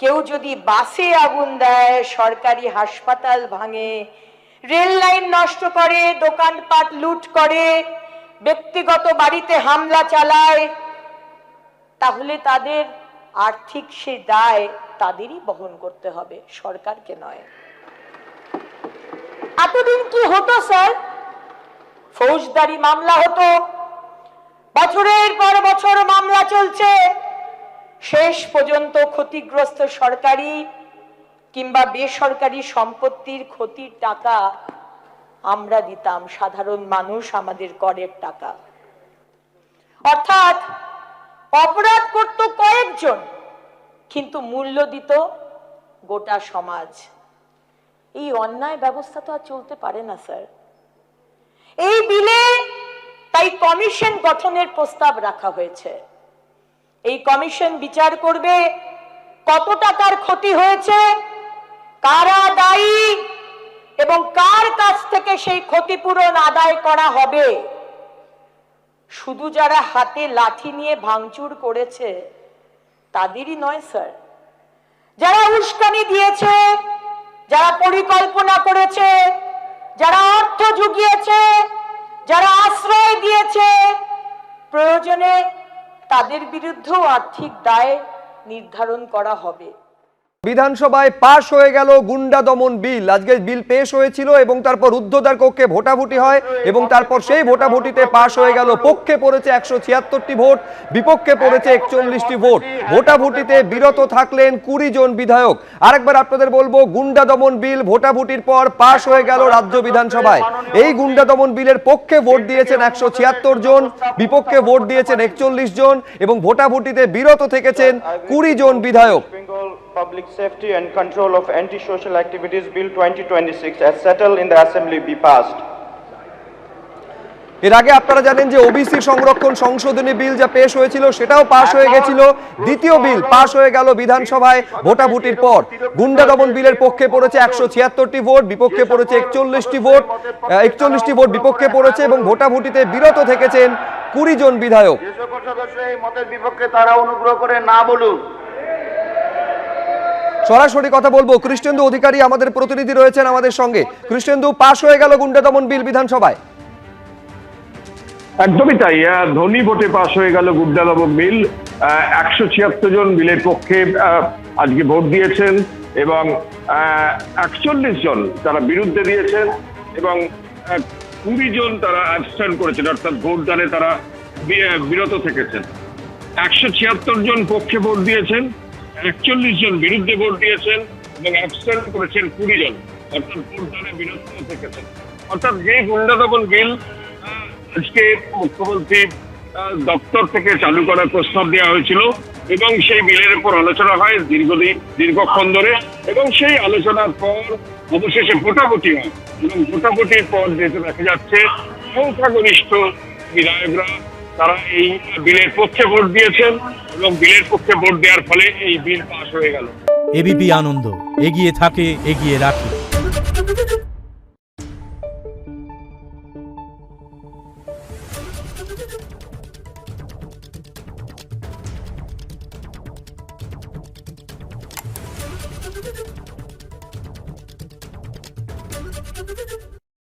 কেউ যদি বাসে আগুন দেয়, সরকারি হাসপাতাল ভাঙে, রেল লাইন নষ্ট করে, দোকানপাট লুট করে, ব্যক্তিগত বাড়িতে হামলা চালায়, তাহলে তাদের আর্থিক সে দায় তাদেরই বহন করতে হবে, সরকারকে নয়। এতদিন কি হতো স্যার? ফৌজদারি মামলা হতো, বছরের পর বছর মামলা চলছে, শেষ পর্যন্ত ক্ষতিগ্রস্ত সরকারি কিংবা বেসরকারি সম্পত্তির ক্ষতির টাকা আমরা দিতাম, সাধারণ মানুষ, আমাদের করের টাকা। অর্থাৎ অপরাধ করত কয়েকজন, কিন্তু মূল্য দিত গোটা সমাজ। এই অন্যায় ব্যবস্থা তো আর চলতে পারে না স্যার। এই বিলে তাই কমিশন গঠনের প্রস্তাব রাখা হয়েছে। এই কমিশন বিচার করবে কত টাকার ক্ষতি হয়েছে, কারা দায়ী এবং কার কাছ থেকে সেই ক্ষতিপূরণ আদায় করা হবে। শুধু যারা হাতে লাঠি নিয়ে ভাঙচুর করেছে তাদেরই নয় স্যার, যারা উস্কানি দিয়েছে, যারা পরিকল্পনা করেছে, যারা অর্থ জুগিয়েছে, যারা আশ্রয় দিয়েছে, প্রয়োজনে তাদের বিরুদ্ধেও আর্থিক দায় নির্ধারণ করা হবে। বিধানসভায় পাশ হয়ে গেল গুন্ডা দমন বিল। আজকে বিল পেশ হয়েছিল এবং তারপর রুদ্ধদ্বার কক্ষে ভোটাভুটি হয় এবং তারপর সেই ভোটাভুটিতে পাশ হয়ে গেল। পক্ষে পড়েছে 176টি ভোট, বিপক্ষে পড়েছে 41টি ভোট। ভোটাভুটিতে বিরত থাকলেন 20 জন বিধায়ক। আরেকবার আপনাদের বলবো, গুন্ডা দমন বিল ভোটাভুটির পর পাশ হয়ে গেল রাজ্য বিধানসভায়। এই গুন্ডা দমন বিলের পক্ষে ভোট দিয়েছেন 176 জন, বিপক্ষে ভোট দিয়েছেন 41 জন এবং ভোটাভুটিতে বিরত থেকেছেন 20 জন বিধায়ক। Public Safety and Control of Anti-Social Activities Bill 2026 as settled in the Assembly be passed. এর আগে আপনারা জানেন যে ওবিসি সংরক্ষণ সংশোধনী বিল যা পেশ হয়েছিল সেটাও পাশ হয়ে গেছিল। দ্বিতীয় বিল পাশ হয়ে গেল বিধানসভায় ভোটাভুটির পর। গুন্ডা দমন বিলের পক্ষে পড়েছে 176টি ভোট, বিপক্ষে পড়েছে 41টি ভোট, 41টি ভোট বিপক্ষে পড়েছে এবং ভোটাভুটিতে বিরত থেকেছেন 20 জন বিধায়ক। যে সকল সদস্য এই মতের বিপক্ষে তারা অনুগ্রহ করে না বলুন। সরাসরি কথা বলবো, কৃষ্ণেন্দু অধিকারী আমাদের প্রতিনিধি রয়েছেন আমাদের সঙ্গে। কৃষ্ণেন্দু, পাশ হয়ে গেল গুন্ডা দমন বিল বিধানসভায়। একদমই তাই, ধ্বনি ভোটে পাশ হয়ে গেল গুন্ডা দমন বিল। 176 জন বিলের পক্ষে আজকে ভোট দিয়েছেন এবং 41 জন তারা বিরুদ্ধে দিয়েছেন এবং 20 জন তারা অ্যাবস্টেইন করেছেন, অর্থাৎ ভোটদানে তারা বিরত থেকেছেন। 176 জন পক্ষে ভোট দিয়েছেন, 41 জন বিরুদ্ধে ভোট দিয়েছেন এবং অ্যাবস্টেইন করেছেন 20 জন, অর্থাৎ ভোটদানে বিরত থেকেছেন। অর্থাৎ যে গুন্ডা দমন বিল আজকে মুখ্যমন্ত্রী দপ্তর থেকে চালু করার প্রস্তাব দেওয়া হয়েছিল এবং সেই বিলের উপর আলোচনা হয় দীর্ঘক্ষণ ধরে এবং সেই আলোচনার পর অবশেষে ভোটাভুটি হয় এবং ভোটাভুটির পর যেহেতু দেখা যাচ্ছে সংখ্যাগরিষ্ঠ বিধায়করা তারা এই বিলের পক্ষে ভোট দিয়েছেন এবং বিলের পক্ষে ভোট দেওয়ার ফলে এই বিল পাস হয়ে গেল। এবিপি আনন্দ, এগিয়ে থাকে, এগিয়ে রাখে। Thank you.